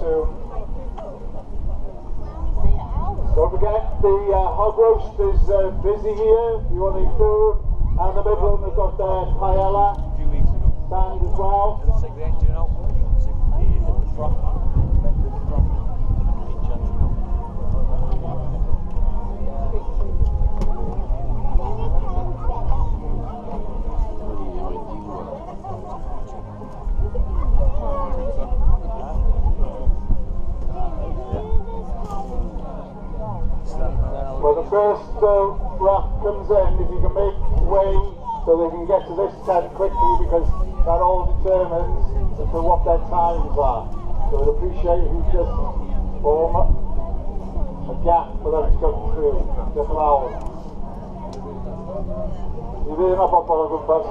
soon. Don't forget the hog roast is busy here. If you want any food, and the Midland has got their paella stand as well. Well, the first raft comes in, if you can make way so they can get to this tent quickly, because that all determines as to what their times are. So I'd appreciate if you just form a gap for them to come through. Just allow them. You really not up on a good bus?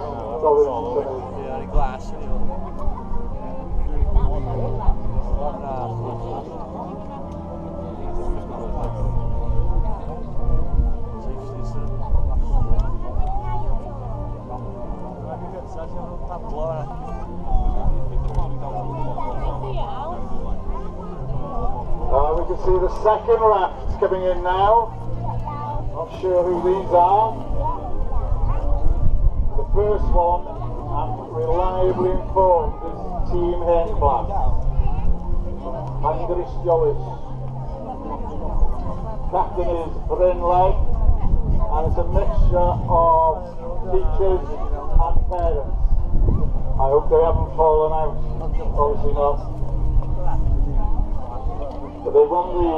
Yeah, glass. We can see the second raft coming in now. Not sure who these are. The first one, I'm reliably informed, is Team Hengblast. Hungary Jones. Captain is Bryn Leg, and it's a mixture of teachers and parents. I hope they haven't fallen out. Obviously not. But they won the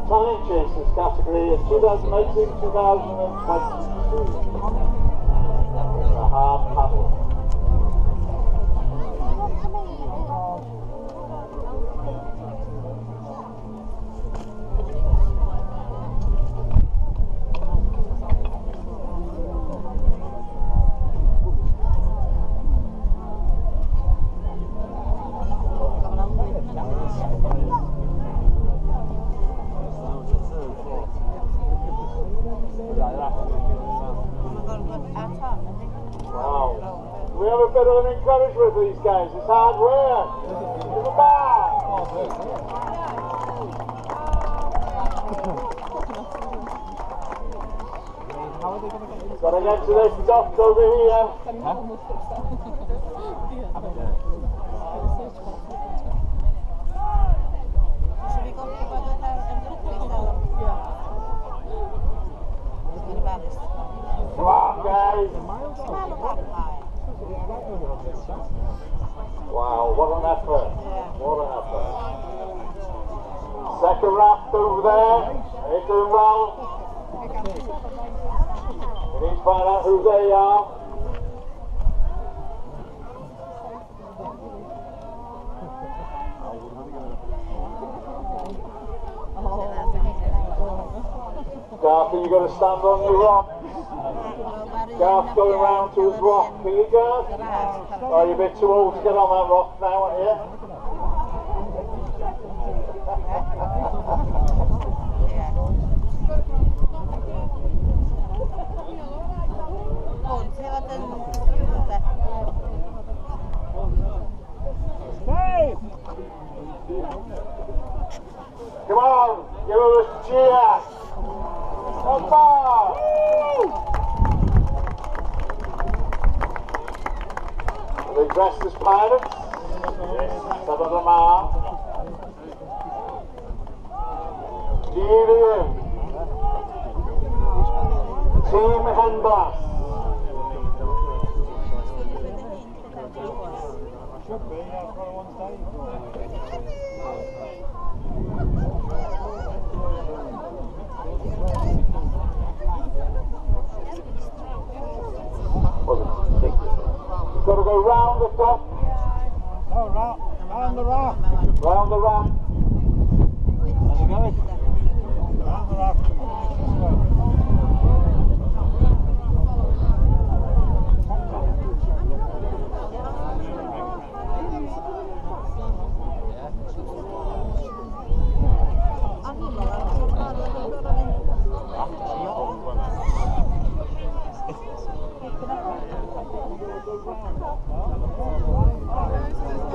Time Chasers category in 2019-2022. A hard paddle. Wow. We have a bit of an encouragement for these guys. It's hard work. Give them back. Gotta get to this dock over here. Come on, guys. Wow, what an effort. What an effort. Second raft over there. They're doing well. We need to find out who they are. Garth, you got to stand on your rock. Garth going round to his rock. Can you, Garth? Oh, you're a bit too old to get on that rock now, aren't you? Come on, give us a cheer. Come on. Are they dressed as pirates? Yes. Some of them are. Gideon. Team Hengblast. Should be, yeah, for one stage. Got to go round the top. No, round the raft. Round the raft. How's it going? Round the raft.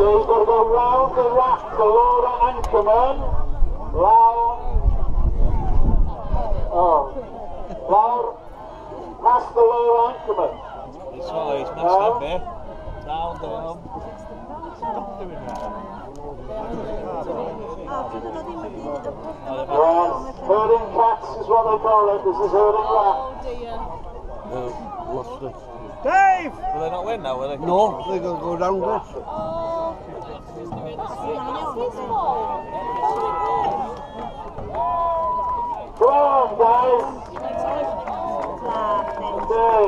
So you've got to go round the raft, the lower anchorman. Loud. Past the lower anchorman. It's all he's messed up there. Round the Yes, herding cats is what they call it. This is herding raft. Lost it. Dave! Will they not win now, will they? No, they're going to go down this. Come on, guys. Okay,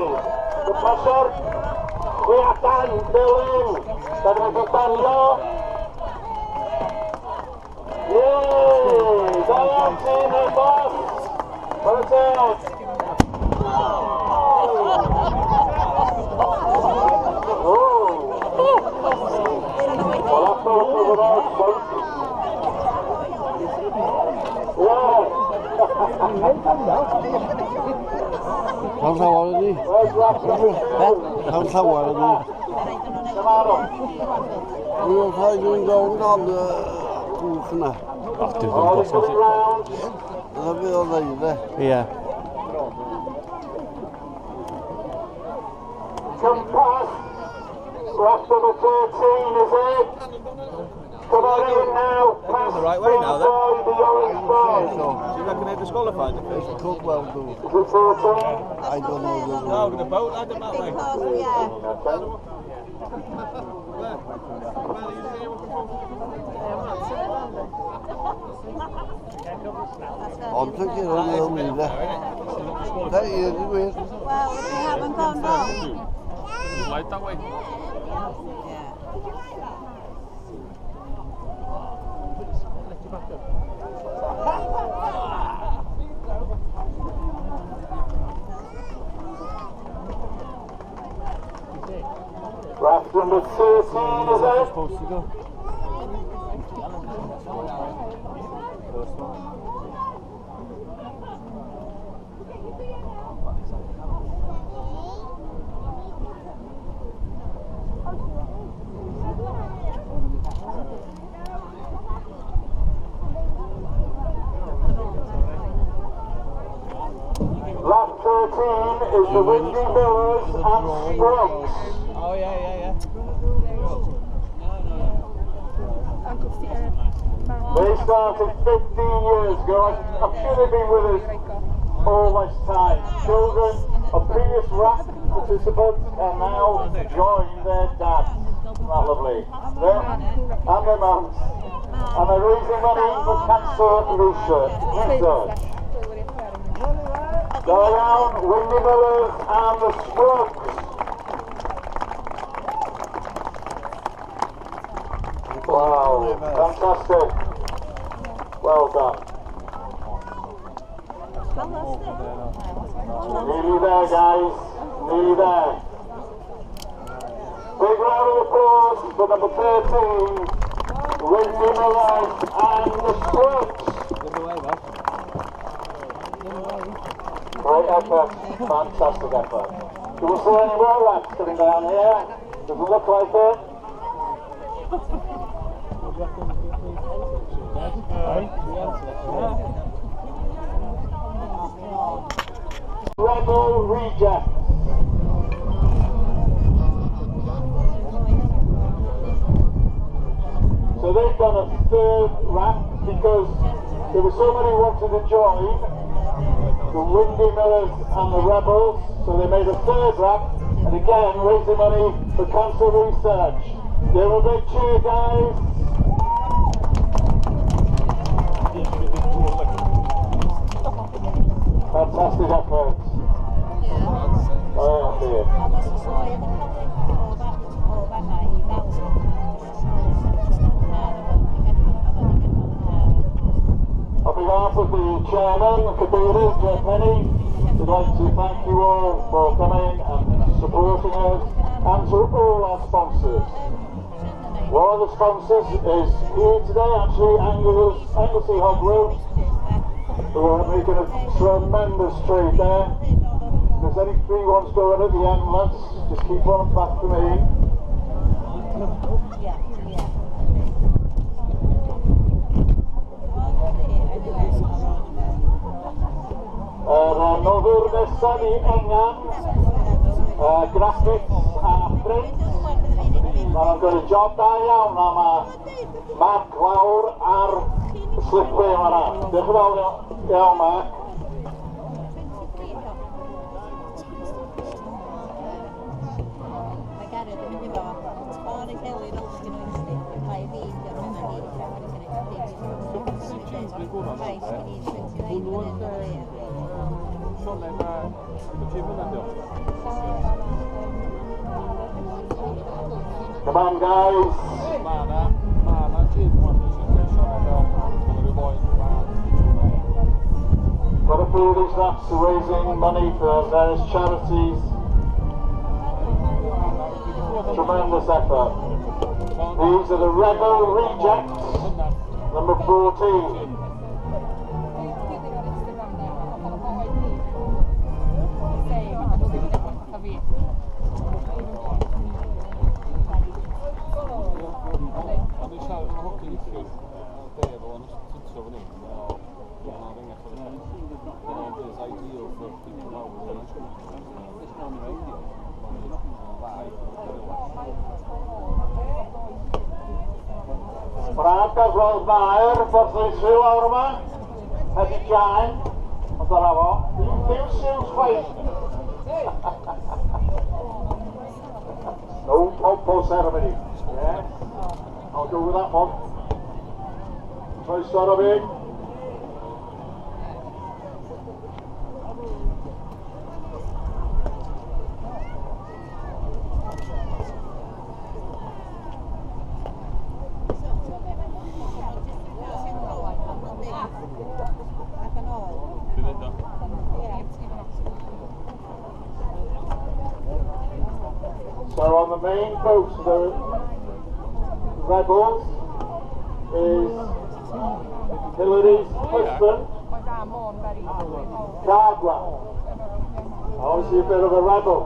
the pressure. Kelihatan, Belin. Dan Regitanlo. Yeay, dalam sini, bos. Proses. Kan sawar ini. Kan sawar ini. Wil hij doen dan de koekna. Ach, du kan pas Dat wil dat. Ja. Compass. Raft number 13 is it? Come on in now. Pass the right way now, then. the orange ball. Do you reckon they're disqualified? It could well do. Is it 14? I don't know. No, with the boat, I don't know. I'm thinking of the other. That is it. Well, we haven't gone wrong. Right that way. Raft number 13 is it? Supposed to go. Raft 13 is the Windy Millers and Sprunks. Oh, yeah. They started 15 years ago. I'm sure they've been with us all this time. Children of previous Raft participants and now join their dads. Isn't that lovely? And their mums. And they're raising money for cancer research. Go around, Windy Millers and the Sprunks. Wow, fantastic. Well done. Nearly there, guys. Nearly there. Big round of applause for number 13, Windy Millers and the Sprunks. Great effort. Fantastic effort. Do we see any more laps sitting down here? Does it look like it? Rebel rejects. So they've done a third raft because there were so many who wanted to join, the Windy Millers and the Rebels, so they made a third raft and again raising money for cancer research. Give a big cheer, guys. Fantastic effort. Oh dear. On behalf of the chairman, Kabiri, Jeff Penny, we'd like to thank you all for coming and supporting us, and to all our sponsors. One of the sponsors is here today, actually, Anglesey Hog Roast, who are making a tremendous trade there. If there's any free ones going at the end, lads, just keep on back to me. Noddwr nesaf i Engan, graphics a print. Maen nhw'n gwneud job da iawn a mae Mark lawr ar slipway yma. Diolch yn fawr iawn, Mark. Come on, guys. Got a few of these rafts are raising money for various charities. Tremendous effort. These are the Rebel Rejects, number 14. Brad as well Mair, Portlaitri lawr yma, Heddi Jain, ond dyna fo, dim siws chwaith. No pompo ceremony, yes, I'll go with that one. Try start a big. So on the main boat, the Rebels is Hillary's husband, Cardwell. Obviously a bit of a rebel.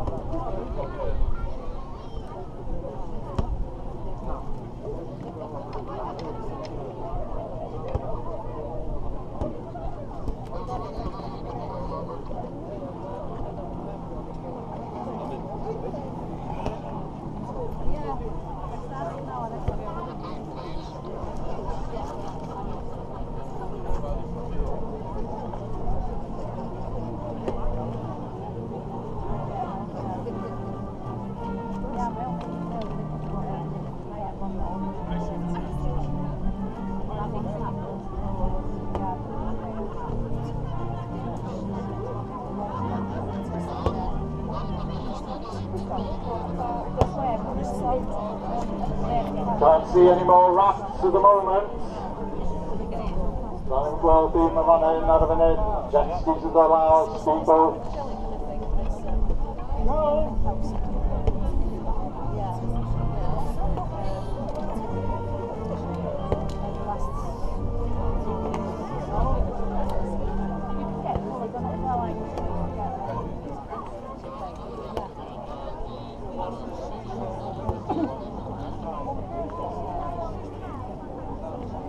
Can't see any more rafts at the moment. Running well beam of on in out of an end. Jet skis are allowed, speedboats.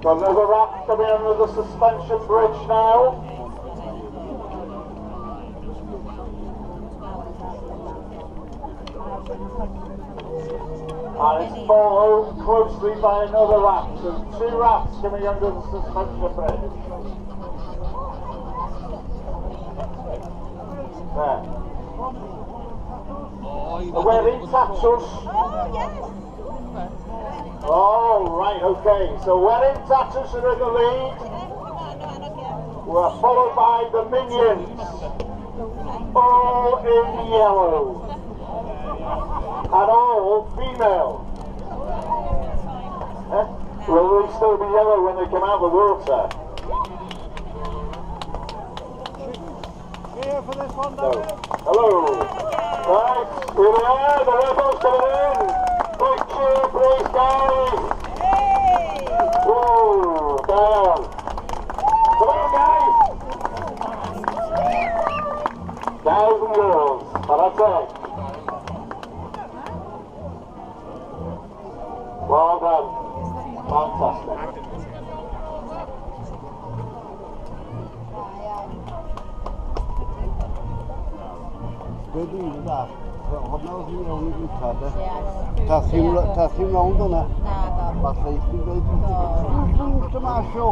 Got another raft coming under the suspension bridge now. And it's followed closely by another raft. There's two rafts coming under the suspension bridge. There. We're in Tatchus. Oh, yes. Oh, right, okay. So we're in Tatchus are in the lead. We're followed by the Minions. All in yellow. And all female. Will they still be yellow when they come out of the water? Here for this one, No. Hello. Right, here we are. The Rebels coming in. Big cheer, please, guys. Whoa, down. Come on, guys. Guys and girls. That's it. Well done. Fantastic. hwnna oedd hi'n iawn i gwyta, de? Ie. Tas hi'n rownd hwnna? Na, do. Falle i chdi'n dweud, dwi'n dymasio.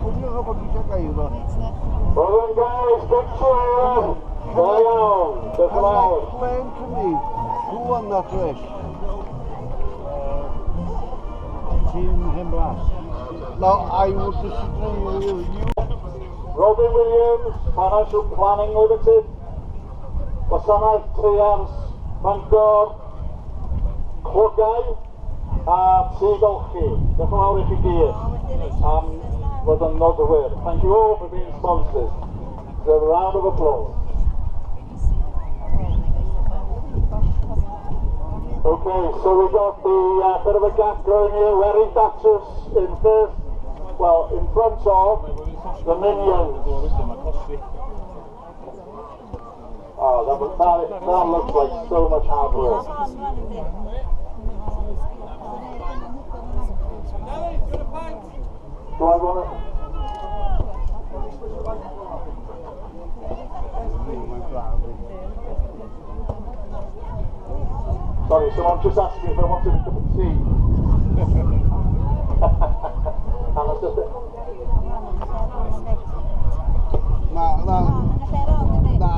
Dwi'n gwybod bod eisiau gair o. Well done guys, big cheer! Go on, the Can you flowers. explain to me who won that race? Team Himblas. No, I would disagree with you. Robin Williams, Financial Planning Limited. Gwasanaeth Teiars, Bangor, Clwgau a Tŷgolchi. Diolch yn fawr i chi gyd am fod yn nod y wir. Thank you all for being sponsors. So a round of applause. Okay, so we've got the bit of a gap growing here. Wearing Datus in first, well, in front of the Minions. Oh, that looks like so much hard work. Do I want to? Sorry, someone just asked me if I wanted a cup of tea. And that's just it. Na,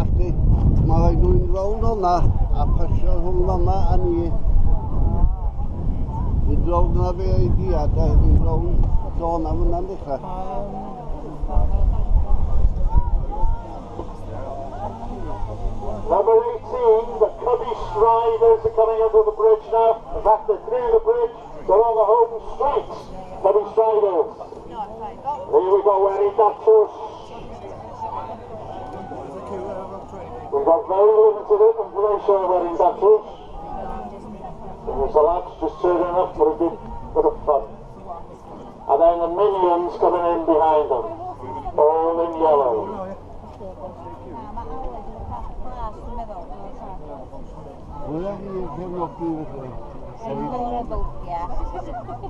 chdi. Mae rhaid nhw'n rownd hwnna a pasio rhwng hwnna a ni. Ni'n rownd hwnna fe ei diad a ni'n rownd hwnna hwnna'n dechrau. Number 18, the Cubby Striders are coming under the bridge now. In fact, they're through the bridge. They're on the home straight. Cubby Striders. Here we go, wearing Datus. We've got very limited information on wearing Datus. There's the lads just turning up for a good bit of fun. And then the Minions coming in behind them. All in yellow. Hwyla chi cefnogi felly? Yn meddwl, ie.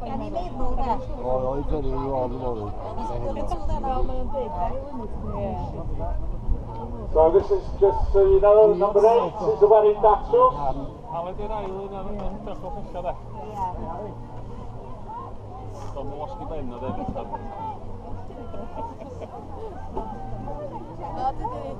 Gan I meddwl, de. Oedd yr un o'n fory. So this is just so you know, number 8 is the wearing Datus. A wedi'r ail un ar y bell o pella de. Dwi'n mwosgi ben o de. O, dydy.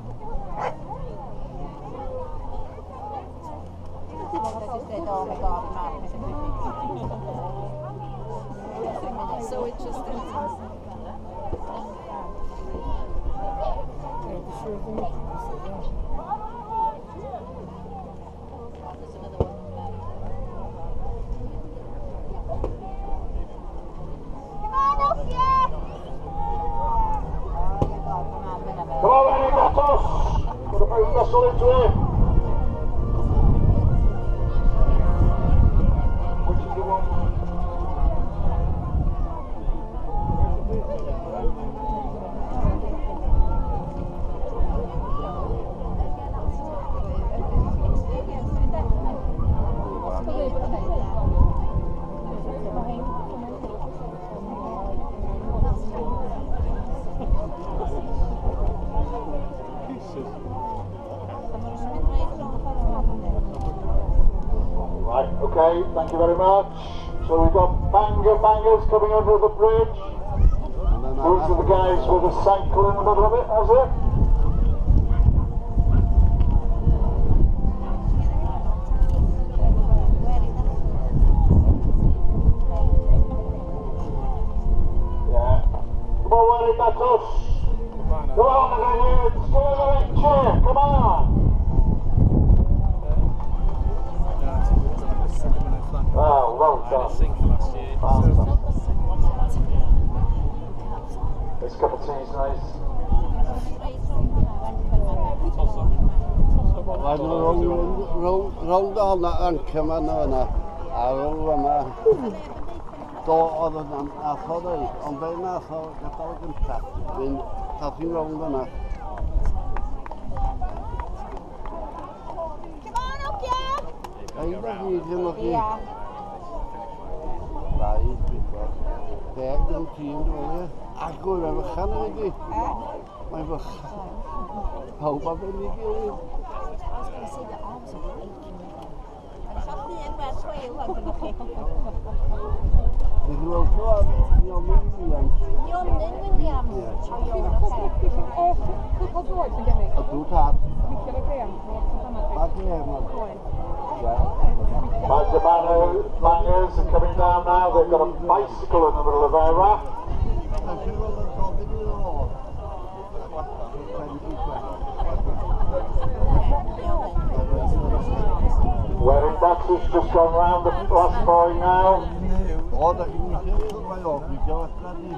So interesting. Come on, wearing Datus. Got a big muscle into it. Right, okay, thank you very much. So we've got bangers coming under the bridge. Those are the guys with a cycle in the middle of it, has it? Yeah. Come on, wearing Datus. Come on, Minions. Give us a big cheer. Come on. Wow, well done. This cup of tea is nice. Mae'n rownd o hwnna anca ma yna a rownd yma. Do oedd yn athod ei, ond fe nath o gadael y gyntaf. Fy'n tath i'n rownd yna. Ei da hyd yn ogi. Rai, bigod. 10 yn tîm dwi'n ei. Agor mae'n fychan yn ei. Mae'n fychan. Pawb a fe'n ei gilydd. Dwi'n gweld o'n Ionyn Williams. Ionyn Williams. O, Ionyn, oce. A dwi'n tad. As the bangers are coming down now, they've got a bicycle in the middle of their raft. Wearing Baxter's just gone round the last boy now. O, da chi'n mynd i'r mae o, fi gael allan ni.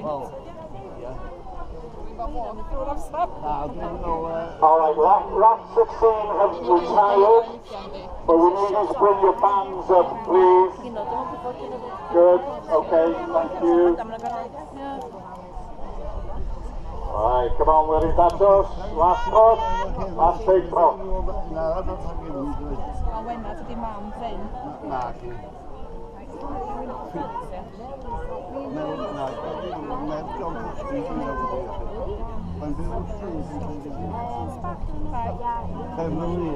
Wel, ie. Alright, Raft 16 have retired, but we need you to bring your bands up, please. Good, okay, thank you. Alright, come on, Willie, that's us. Last push, last big push. Na, that's not going to do it. Na, chi. Mae'n John Street yn ewch i chi. Mae'n byw yn Street yn Felinheli.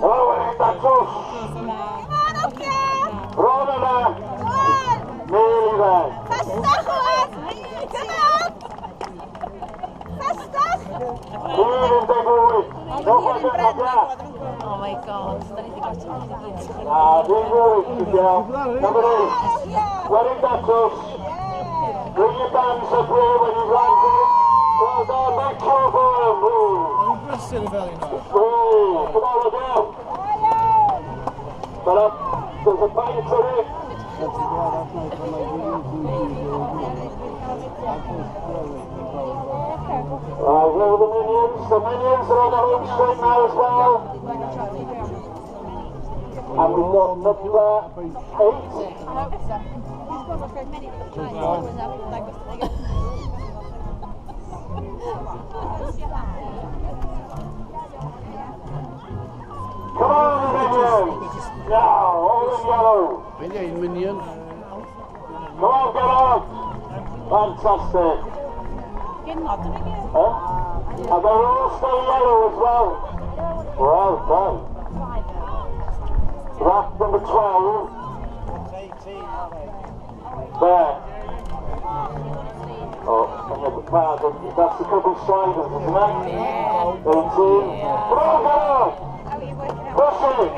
Hello, Willie, that's us. Rona there. Nearly there. Clearing big Willie. Don't forget that, yeah. Oh my God. Big Willie, good girl. Number 8. Willie, that's us. Bring your bands up here when you land in. Well done, make sure for him. Come on, look out. But there's a bite to it. Where are the minions? The minions are on the home straight now as well. And we've got number 8. Come on, minions! Now, all in yellow. Felinheli minions. Come on, get on! Fantastic. Huh? And they're all still yellow as well. Well done. Raft number 12. There. Oh, that's the couple striders, isn't it? 18. Come on, get on! Push it!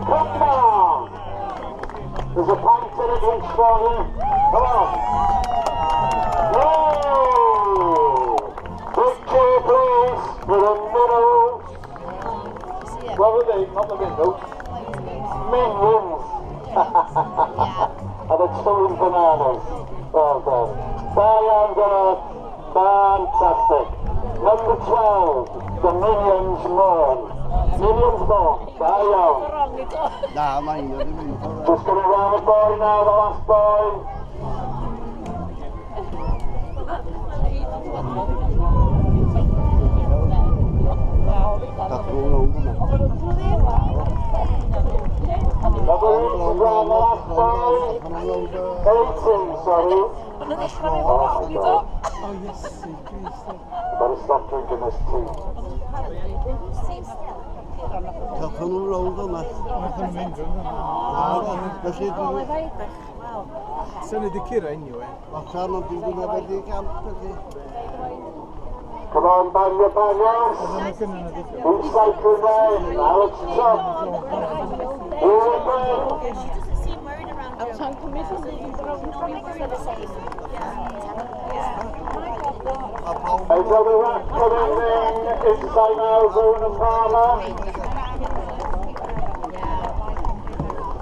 Come on! There's a pint in it each for you. Come on! Whoa! Big cheer, please, for the minnows. What were they? Not the minnows. Minions. And it's stolen bananas. Well done. Diane got fantastic. Number 12, the Minions Mourn. Minions Mourn. Diane. Na, mae'n yna ddim yn ffordd. Just going around the boy now, the last boy. That's all over now. Number 8 is around the last boy. 18, sorry. Better stop drinking this tea. Gallwn nhw rownd yma. Felly dwi'n... Sy'n wedi curo anyway. Allan ond dwi'n gwneud wedi gamp felly. Come on, bangers. Who's cycling there? Now it's top. Here we go. Another raft coming in inside now, Zone and Palmer.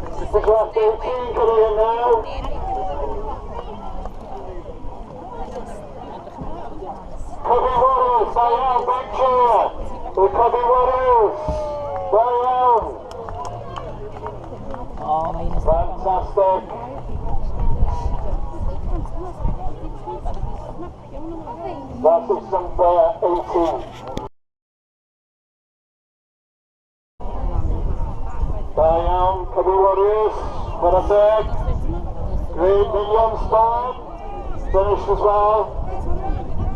This is raft 18 coming in now. Cubby Waters, Diane, back chair. The Cubby Waters. Diane. Fantastic. That's number 18. Heavy Warriors, for a third. Great Million Storm, finished as well.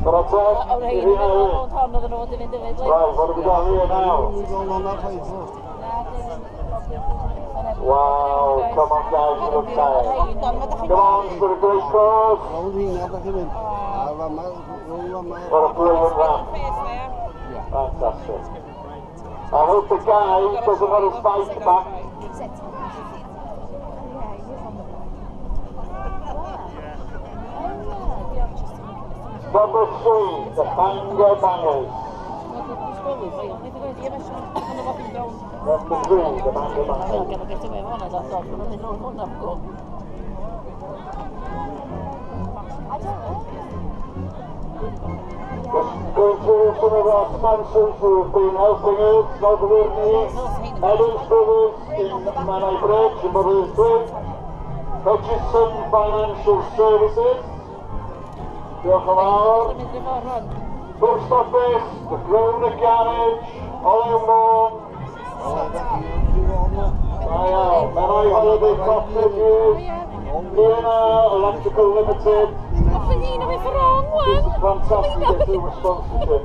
For a third, Felinheli. Right, what have we got here now? Wow, come on guys, you look tired. Come on, for a great cause. What a brilliant run. Fantastic. I hope the guy doesn't want his bike back. Number 3, the Banger Bangers. Number 3, the Banger Bangers. Just going through some of our sponsors who have been helping us, notably Evans Brothers in Menai Strait in Menai Strait, Hutchinson Financial Services, diolch yn fawr, Post Office, the Grona Garage, Olew Morn, Menai Holiday Cottages, Luna Electrical Limited. This is fantastic to do with sponsorship.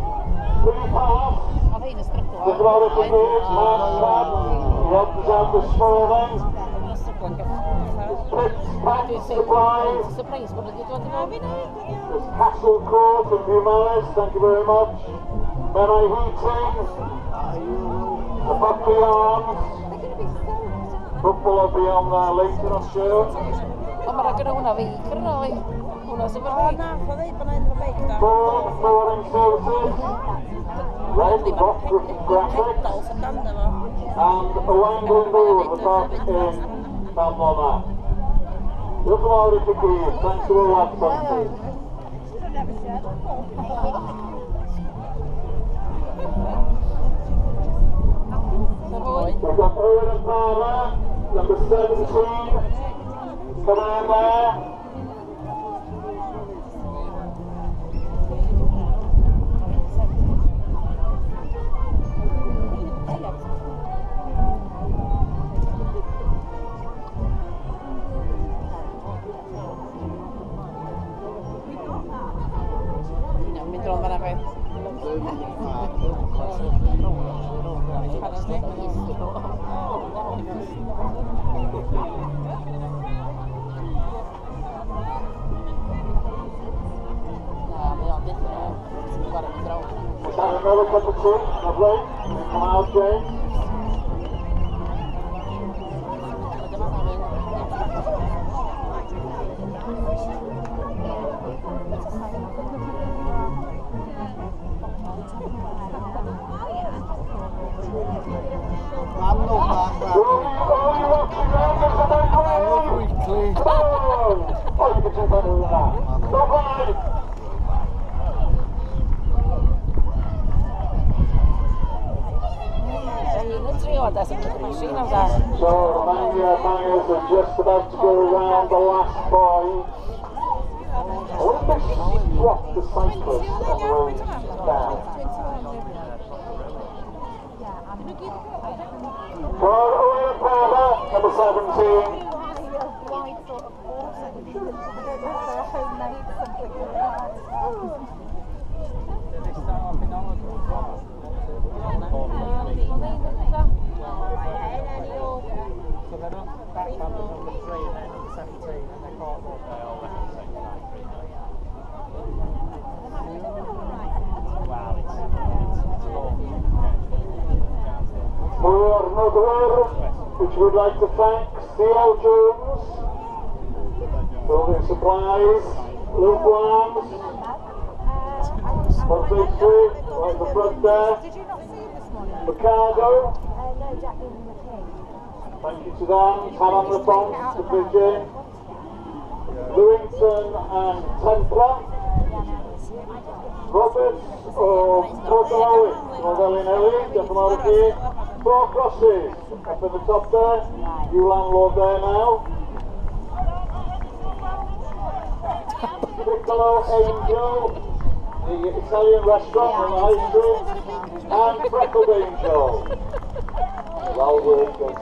Free pass. The Florida Brigade, Mark Stab, he helped us out this morning. Pets supplies. There's Castle Court in Bumalis, thank you very much. Menai Heating. The Buckley Arms. Football will be on there later, I'm sure. Mooring Services, Red Rock Graphics, and a Wangling Moor, the park in Balmona. Diolch yn fawr i chi gyd, thanks to all our sponsors. We've got Owen and Palmer, number 17, come on there. Another cup of tea, lovely. Come out, James. Oh, you can do better than that. Stop right. So the Bangers are just about to go around the last point. I wonder if they swap the cyclists on the road down. For Owen Palmer, number 17. Which we would like to thank D.W.Jones, Building Supplies, Luke Arms, on Big Street, right at the front there, Ricardo, thank you to them, Taran Response, the Bridging, Lewington and Templar, Roberts of Felinheli, diolch yn fawr i chi. 4 crosses up at the top there, new landlord there now. Piccolo Angel, the Italian restaurant on the High Street, and Freckled Angel. Well worth it.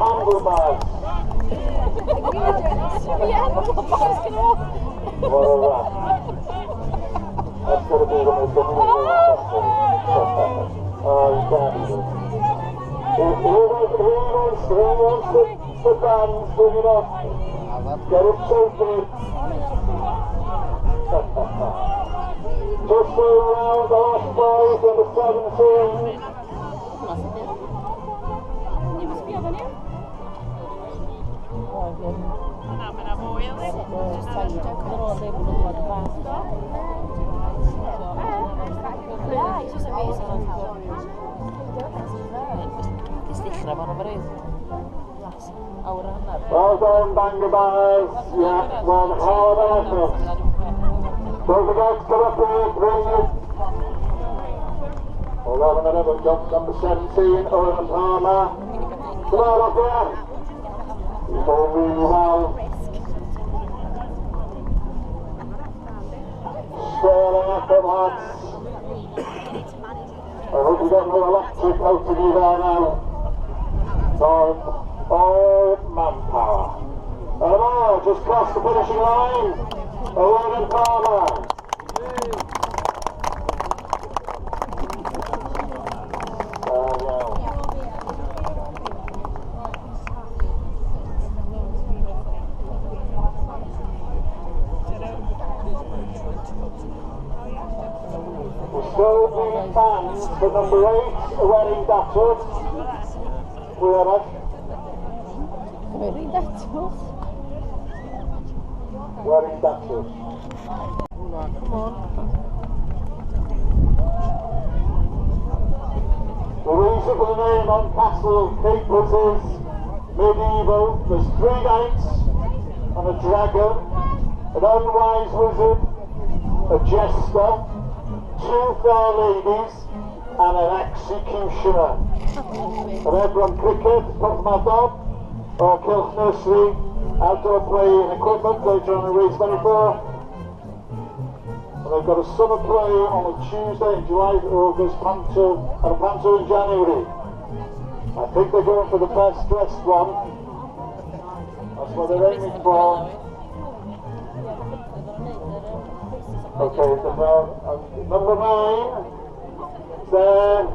handlebars. What a raft. That's going to be the most unbelievable festival. Oh, you can't do it. He wants the bands, bring it up. Get it Sophie. Just go around the last boys number 17. Well done, Bangabars. Yeah, one hard effort. Don't forget to come up here, bring it. 11 and over, jump number 17, Owen Palmer. Come on up here. He's doing really well. Sterling effort, lads. I hope you get more electric out of you there now. All manpower. And now, just crossed the finishing line. Owen and Palmer. We're still being fans for number 8, wearing Datchers. We're on it. Wearing Datchers? Wearing Datchers. Come on. The reason for the name on Castle Capers is medieval. There's 3 knights and a dragon, an unwise wizard, a jester, 2 fair ladies and an executioner. And everyone cricket, Putmadog, or Kilch Nursery, outdoor play and equipment later on in race 24. And they've got a summer play on a Tuesday in July, August, Panto, and a Panto in January. I think they're going for the best dressed one. That's what they're aiming for. Okay, so now, number 9, there,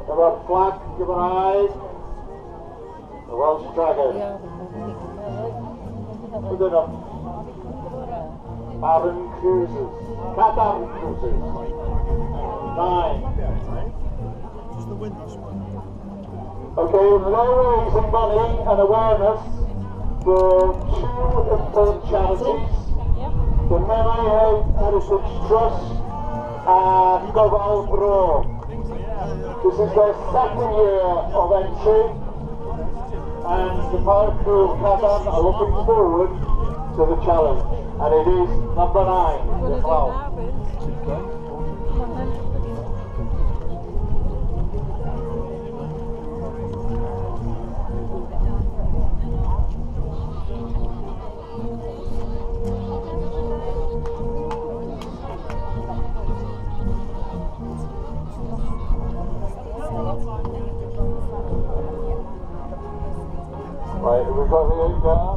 they've got flag, give an eye, the Welsh Dragon. Within a Aaron Cruises, Cat-Aaron Cruises, 9. Okay, they're raising money and awareness for 2 important charities. The Menai Heritage Trust and Gofal Bro. This is their 2nd year of entry, and the Power Crew of Cavan are looking forward to the challenge, and it is number 9. Wow. Right, have we got the 8 down?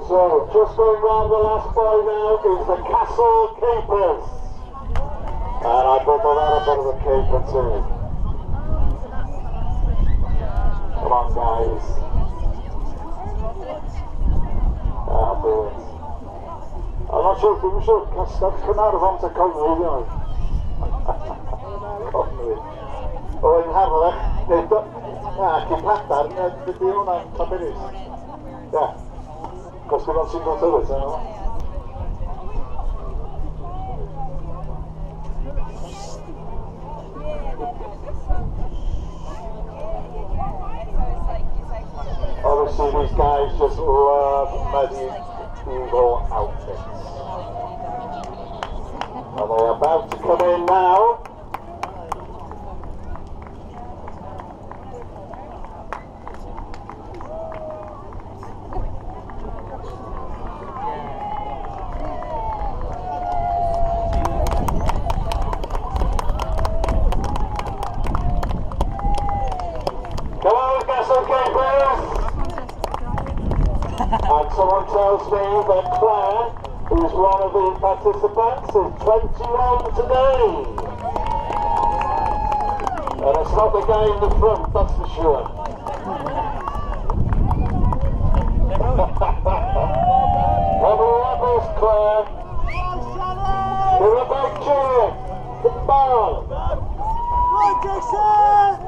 So, just going round the last boy now is the Castle Capers. And I put that up on the caper too. Come on, guys. I'm not sure if we should that's come out of onto Conwy, you know. Conwy. O yn Harlech, cyn Padar, dydy hwnna'n Caberis. Ie. Cos dim ond single turret, you know. Obviously these guys just love medieval outfits. And they're about to come in now. Come on, Castle Keepers! And someone tells me that Claire, who's one of the participants, is 21 today. And it's not the guy in the front, that's for sure. Double levels, Claire. Give it a big cheer. Come on. Right, Jason!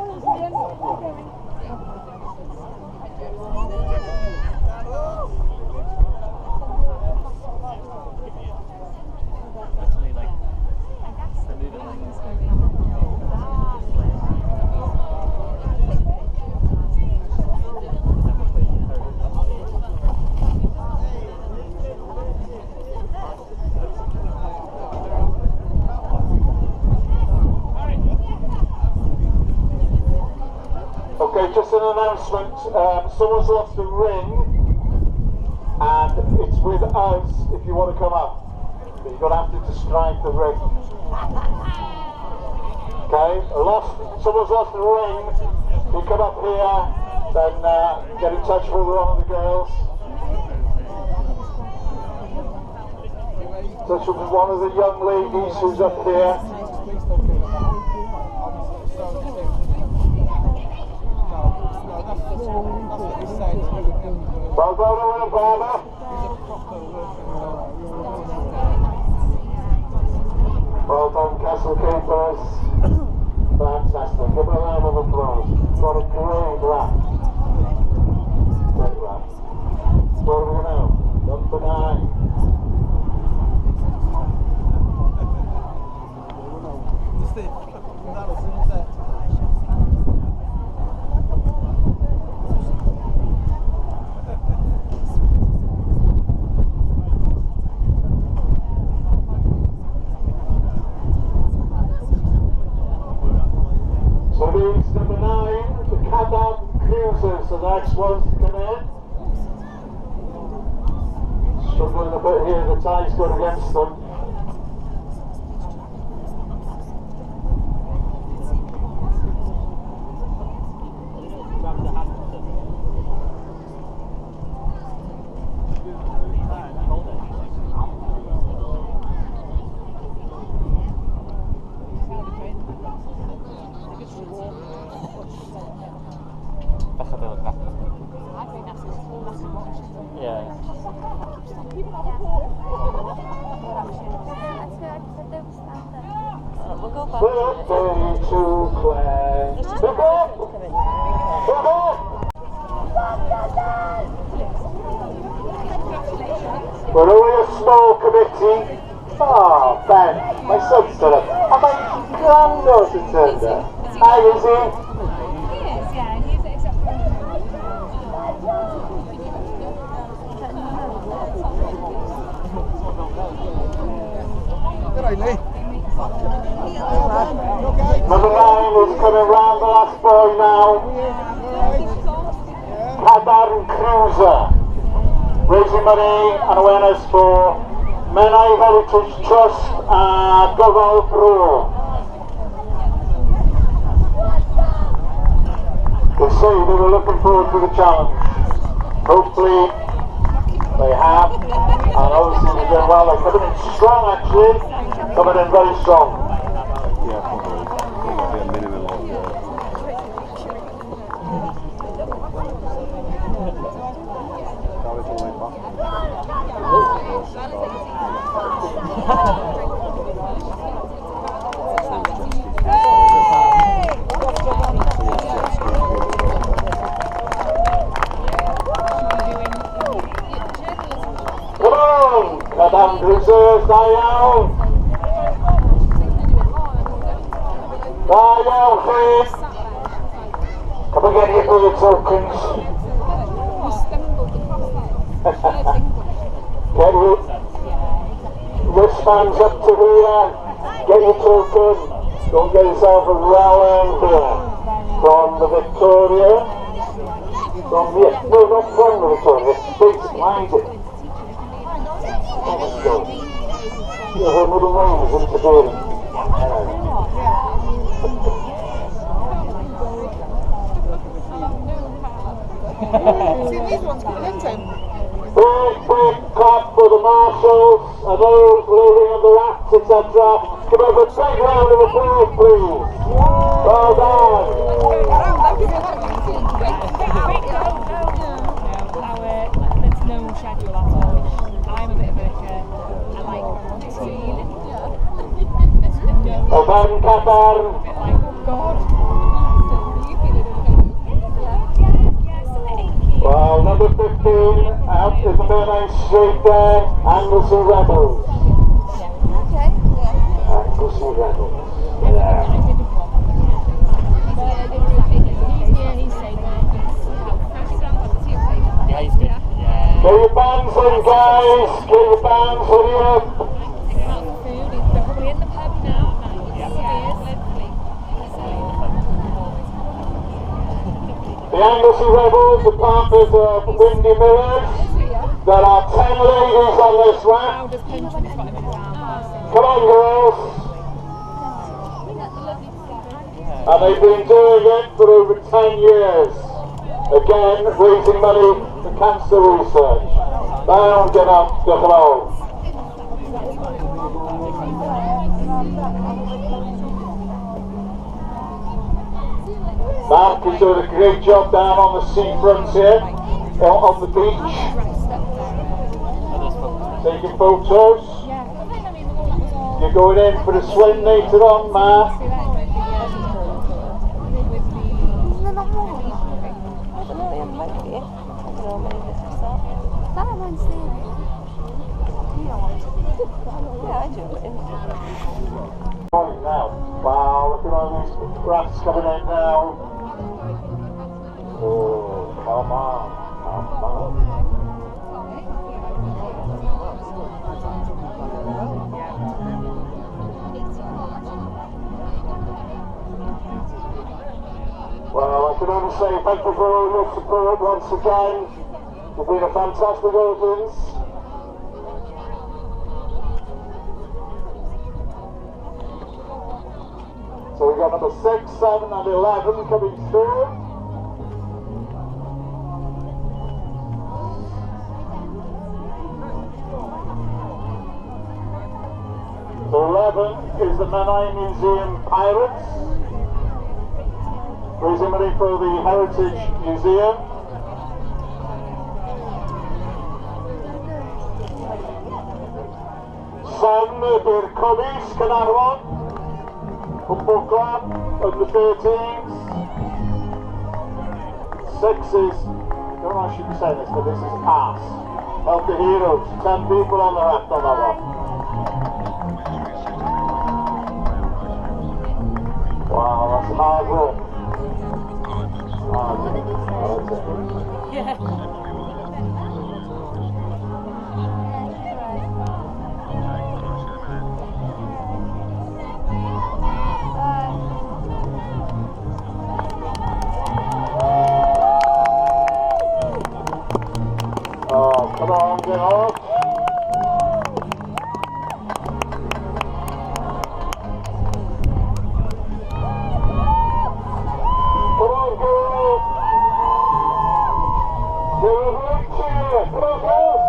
Okay, just an announcement, someone's lost a ring and it's with us if you want to come up, but you're going to have to describe the ring. Okay, someone's lost a ring, if you come up here, then get in touch with one of the girls. Touch with one of the young ladies who's up here. Well done, Owen, Barbara. Well done, Castle Keepers. Fantastic. Give a round of applause. What a great raft. Great raft. Where are we now? Number 9. So these number 9, the Cadam Cruisers, the next ones to come in. Struggling a bit here, the tide's going against them. Yeah. We'll go back. To Claire. Pick up! Pick up! We're only a small committee. Oh, Ben, my son's stood up. And my granddaughter turned up. Hi, Izzy. Yes, yeah, he's except for Number 9 is coming round the last boy now. Cadam Cruiser. Raising money and awareness for Menai Heritage Trust and Gofal Bro. They say they were looking forward to the challenge. Hopefully they have, and obviously they're doing well. They're coming in strong actually, coming in very strong. Yeah, probably. Might be a minimum of that was all my go, Fred. Come and get your your tokens. Get your wristbands up to here. Get your token. Don't get yourself a round here. From the Victoria. From the, no, not from the Victoria. Please behind it. Oh my God. Yeah, her middle name is interfering. See, these ones coming into him. Big clap for the marshals and those leading on the rafts, etc. Give us a big round of applause, please. Well done. There's no schedule at all. I'm a bit of a, I like routine. Oban Qatar. Oh God. Well, number 15 out is the Menai Strait there, Anglesey Rebels. Anglesey Rebels. Yeah. Yeah, he's good. Yeah. Get your bands in, guys. Get your bands ready up. They're probably in the pub now. The Anglesey Rebels are partners of Windy Millers. There are 10 ladies on this raft. Come on, girls. And they've been doing it for over 10 years. Again, raising money for cancer research. Down, get up, get below. Mark is doing a great job down on the seafront here, on the beach. Taking photos. You're going in for a swim later on, Mark. Now, wow, look at all these rafts coming in now. Oh, come on, come on. Well, I can only say thank you for all your support once again. You've been a fantastic audience. So we've got number 6, 7 and 11 coming through. So 11 is the Menai Museum Pirates, raising money for the Heritage Museum. Seven i'r Cubbies, Caernarfon. Football Club of the 13s. 6 is, I don't know if I should say this, but this is Pass. Help the Heroes. 10 people on the raft on that one. Wow, that's hard work. Hard work. Yeah. Oh, come on, get off. Come on, girls. Give a big cheer. Come on, girls.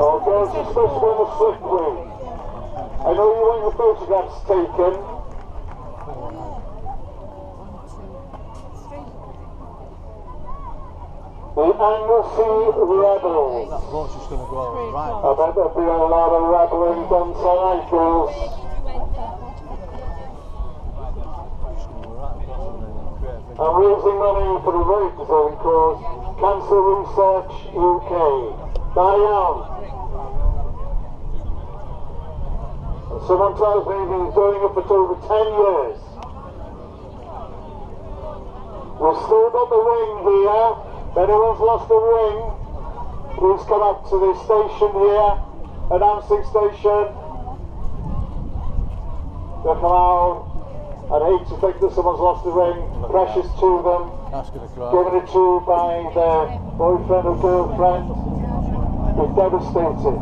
Oh, girls, you're supposed to go on the slipway. I know you want your photographs taken. The Anglesey Rebels. That boat's just going to go right. I bet there'll be a lot of rebelling done tonight, girls. I'm raising money for the very deserving cause, Cancer Cancer Research UK. Da iawn. And someone tells me he's doing it for over 10 years. We've still got the wing here. If anyone's lost a wing, please come up to the station here at Amsing Station. They'll come out. I'd hate to think that someone's lost a ring, precious to them, given it to by their boyfriend or girlfriend. They're devastated.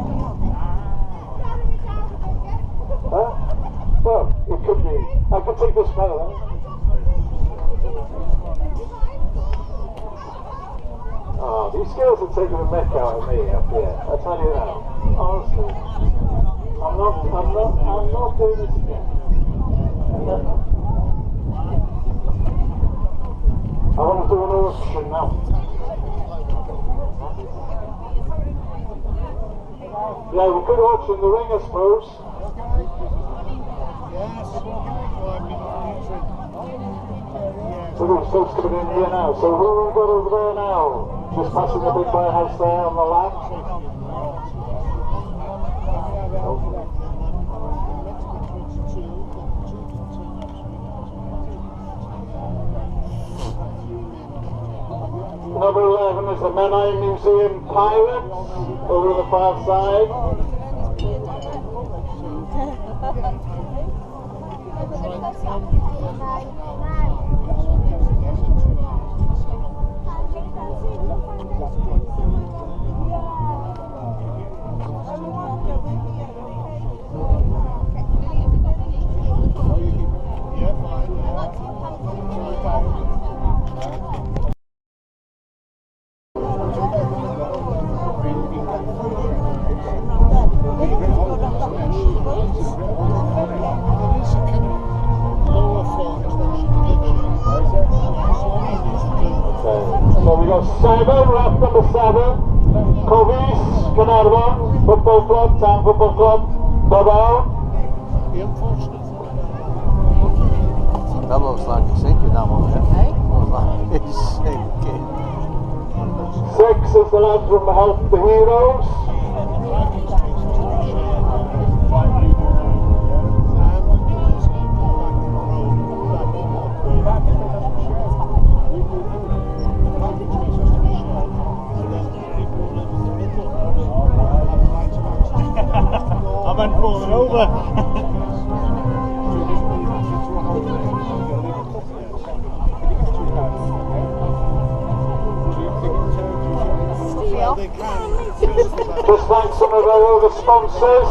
Huh? Well, it could be. I could take this fella. Oh, these girls are taking the mick out of me up here. I tell you now. Honestly. I'm not doing this again. I want to do an auction now. Yeah, we could auction the ring, I suppose. So there's folks coming in here now. So who have we got over there now? Just passing the big warehouse there on the left. Number 11 is the Menai Museum Pirates over on the far side. So we got 7, Raft number 7, Covis, Carnarvon, Football Club, Town Football Club, D.W.Jones. That looks like a sinking, that one, yeah? Looks like it's sinking. 6 is the lads from Help the Heroes. I meant falling over. Just thank some of our other sponsors,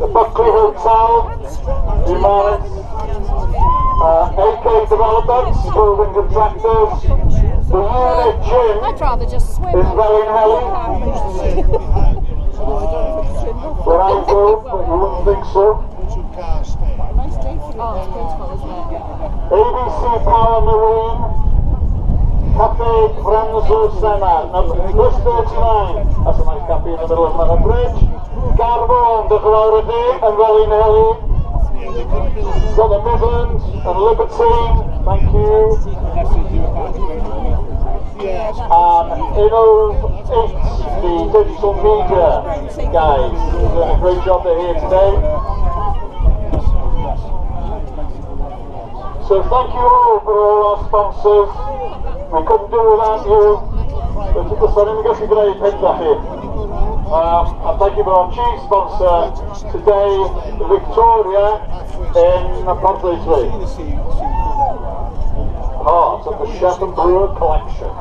the Buckley Hotel, Humanis, AK Developments, Building Contractors, the Unit Gym I'd rather just swim. in Felinheli. Where I go, but you wouldn't think so. Oh, it's beautiful, isn't it? ABC Power Marine, Cafe Franzo Sena, plus 39. That's a nice cafe in the middle of Menai Bridge. Garbo, the Glority, and Felinheli. Got the Midlands and Libertine, thank you. And Innov 8, the digital media guys, doing a great job. They're here today. So thank you all for all our sponsors. We couldn't do without you. Listen, I'm going to get a pin back here. And thank you for our chief sponsor today, Victoria in Portland Street. Part of the Chef and Brewer collection.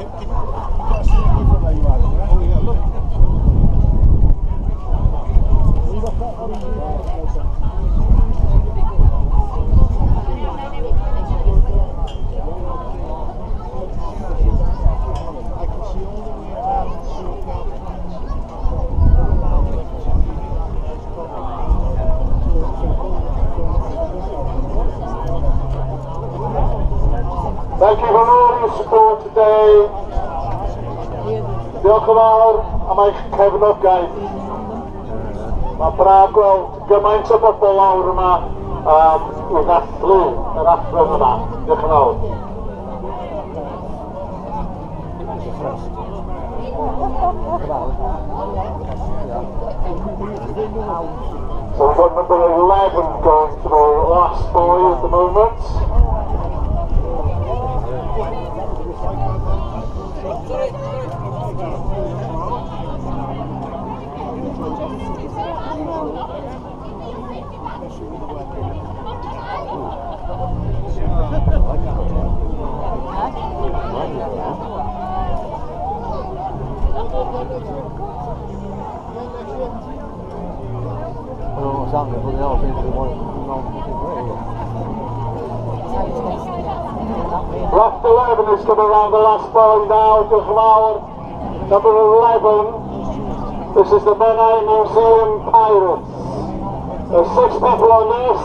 Thank you for all your support today. Diolch yn fawr am eich cefnogaeth. Mae braf gweld gymaint o bobl lawr yma i ddathlu yr adrodd yma. Diolch yn fawr. So we've got number 11 going to the last buoy at the moment. I don't know what's happening, but they all seem to be wanting to know fucking great. Raft 11 is coming around the last buoy now to flower. Number 11. This is the Menai Museum Pirates. There's 6 people on this.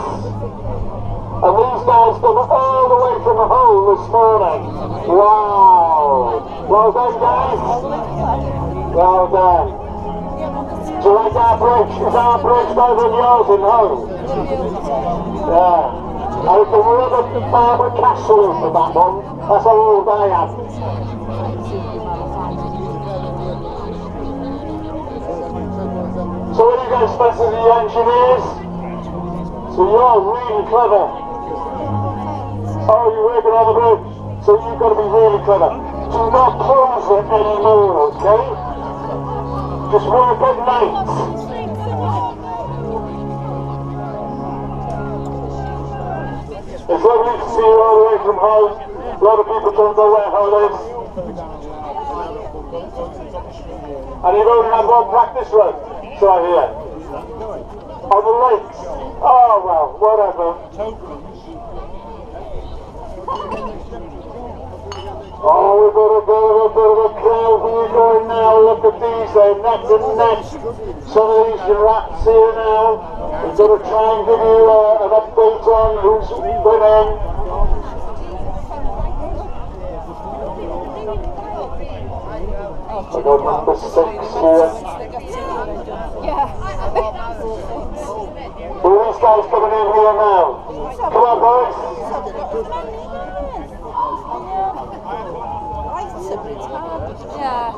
And these guys come all the way from Hull this morning. Wow! Well done, guys. Well done. Do you like our bridge? Is our bridge better than yours in Hull? Yeah. I can rub a Barbara Castle for that one. That's how old I am. So what do you guys fancy the engineers? So you're really clever. Oh, you're working on the bridge. So you've got to be really clever. Do not close it anymore, okay? Just work at night. It's lovely to see you all the way from home. A lot of people don't know where Hull is. And you've only had one practice run, so I hear. On the lakes. Oh well, whatever. Oh, we've got a bit of a crowd here going now. Look at these, they're neck and neck. Some of these rats here now. We're going to try and give you an update on who's winning. I've got number 6 here. Who are these guys coming in here now? Come on, boys. Yeah.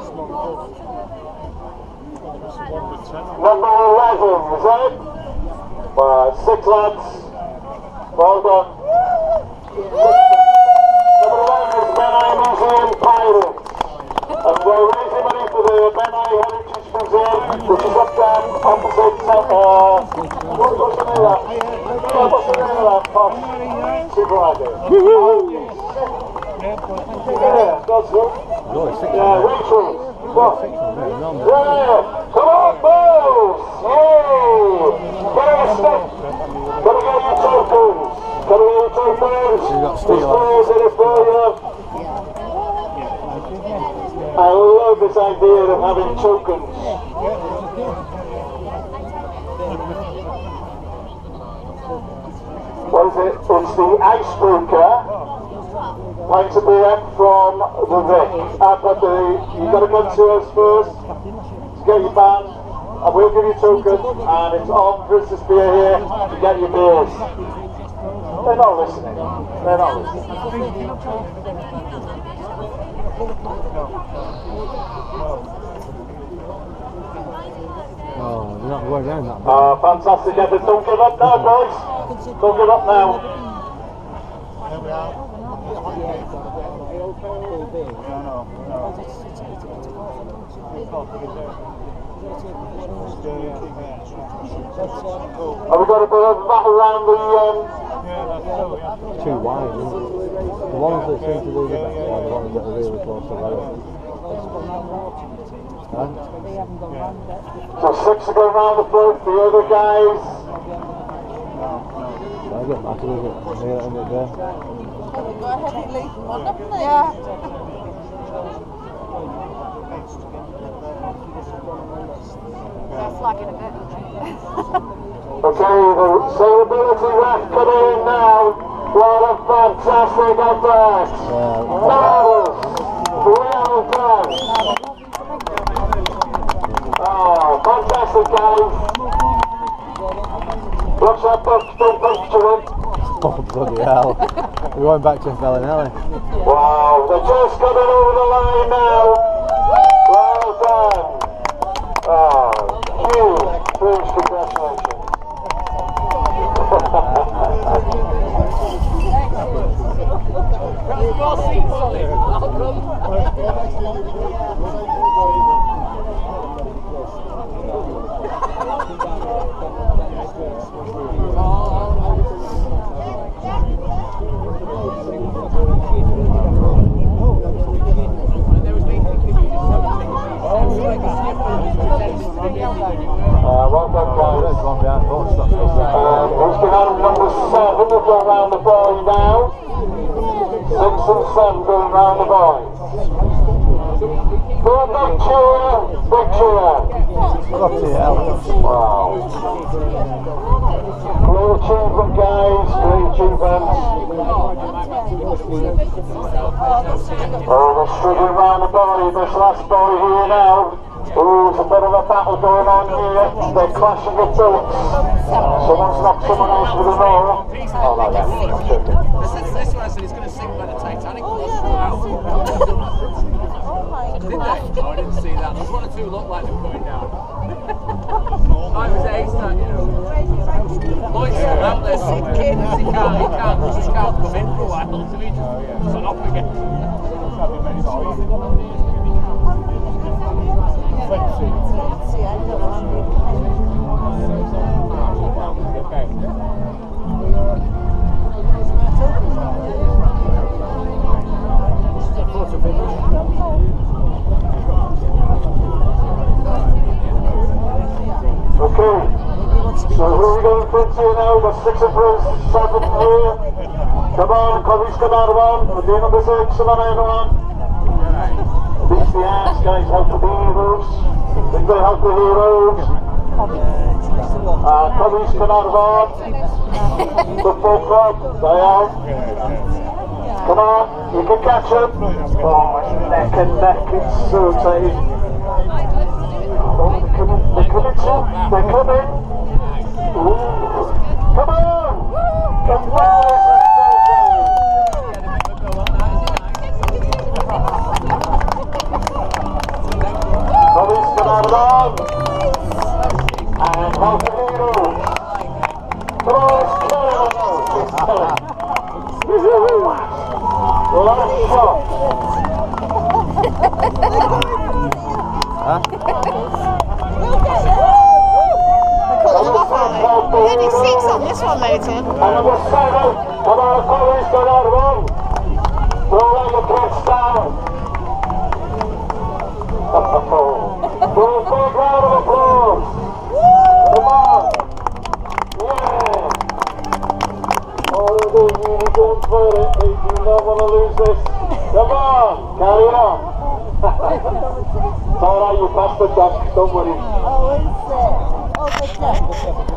Number 11, is that it? 6 lads. Well done. Number 11 is Menai Museum Pirates. And we're raising money for the Menai Heritage Museum, which is up there opposite, what's the name of that? What's the name of that posh supermarket? Yeah, that's it. Yeah, Rachel. What? Yeah, come on, boys! Yay! Get on the stick! Gotta get your tokens! Gotta get your tokens! There's players in it for you. I love this idea of having tokens. What is it? It's the icebreaker. Pints of beer from the Vic. But you've got to come to us first to get your band, and we'll give you tokens, and it's on Christmas beer here to get your beers. They're not listening. They're not listening. Oh, you're not going down that. Fantastic effort. Don't give up now, boys. Don't give up now. There we are. Have we got a bit of battle around the Too wide, isn't it? The ones that seem to do the best are the ones that are really close to level. Huh? So 6 are going round the float, the other guys. I get massive, is it? Yeah, end it there. Go ahead and leave one, haven't they? Yeah. They're flagging a bit. Okay, the sailability raft coming in now. What a fantastic effort! Marvellous! Well done! Oh, fantastic, guys! Watch that book, don't puncture it. Oh, bloody hell. We're going back to Felinheli. Wow, they're just coming over the line now. them going round the boy. Go on, big cheer, big cheer. Bloody hell. Wow. Great achievement, guys, great achievement. Oh, they're struggling round the boy, this last boy here now. Oh, there's a bit of a battle going on here. They're clashing the tilts. Someone's knocked someone else with an oar. Oh, no, yeah. This one said he's going to sink by the Titanic. Did they? Oh, I didn't see that. There's one or two look like they're going down. I was ace that, you know. Lloyd's still out there sinking. He can't come in for a while, so he just shut off again. Okay, so who are we going for here now? We've got 6 of us, 7 here. Come on, Covey's come out of one. We're doing number 6, come on everyone. Beats the ass, guys, help the heroes. Think they help the heroes. Covey's come out of one. Football club, they out. Come on, you can catch them. Oh, it's neck and neck, it's so tight. Oh, they're coming, they're coming. Ooh. Come on! Come on! Police come out of on. And help the heroes. Come on, it's killing. Last shot. Only 6 on this one, Leighton. And number 7, come on, Collins, go down the one. Throw out your kids down. For a big round of applause. Come on. Yeah. Oh, they're really going for it. They do not want to lose this. Come on, carry on. It's alright, you bastard, Doc. Don't worry. Oh, is it? Oh, good job.